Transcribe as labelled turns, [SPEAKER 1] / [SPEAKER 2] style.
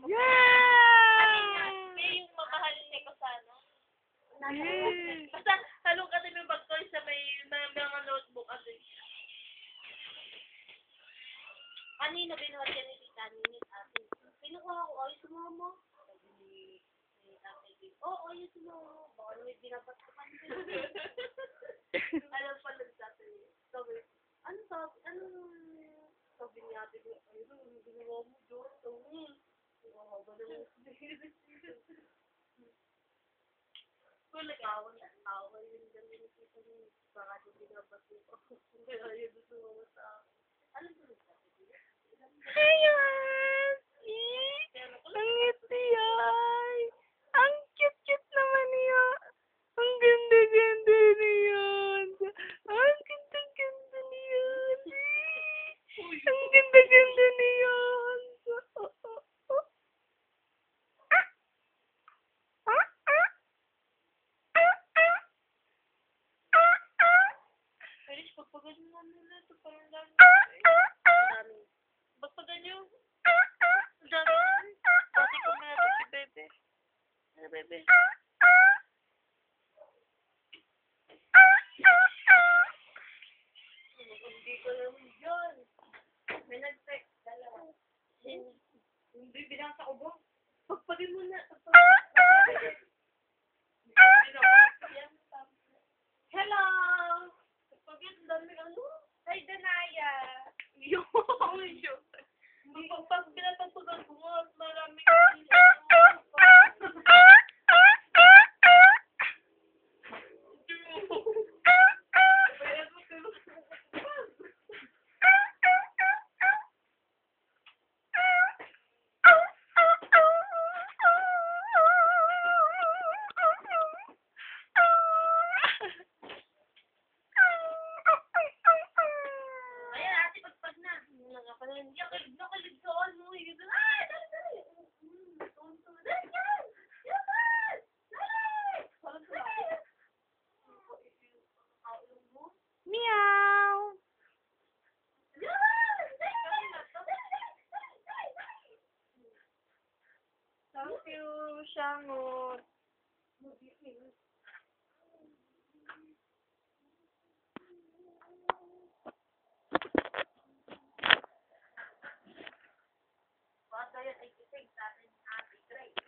[SPEAKER 1] Yeah!
[SPEAKER 2] Kaya yung mamahalin ko sana.
[SPEAKER 1] Yeah!
[SPEAKER 2] Basta, halong ka din yung bag-toy sa may mga notebook at kanina binuhat yan ni Tita Ninit atin. Pinukuha ko, ay sumama. Sabi ni Tatay Kim, oo, ay sumama. Baka may binabat ko pa nila. Alam pa lang Tatay. Sabi, ano sabi ni Ate ko, ay, ano ginawa mo doon? Sabi, ba naman kung nag-awa yun dami ni Tita Ninit. Baka di binabat ko. Kaya yun sumama sa akin. Alam ko lang Tatay.
[SPEAKER 1] Ayan! Ang ngiti ay! Ang cute-cute naman niya! Ang ganda-ganda niyan! Ang ganda-ganda niyan! Ang ganda-ganda niyan!
[SPEAKER 2] Feliz, pagpagan mo nila ito. Parang dami. Pagpagan nyo. Ang dami. Pati ko na ito si Bebe. Ano, Bebe? Hindi ko naman yun. May nag-text. Dalawa. Hindi, bilang sa ubo. Pagpagin mo na. Hello! Pagpagin, dami ano? Hi, Danaya! Yung pag pinapagpagan ko nga, maraming ayan, ate, pagpag na. Nakalig sa all mo. Dali!
[SPEAKER 1] Meow!
[SPEAKER 2] Thank you, Shangot. Bata yan ay kisig sa atin, Ate Grace.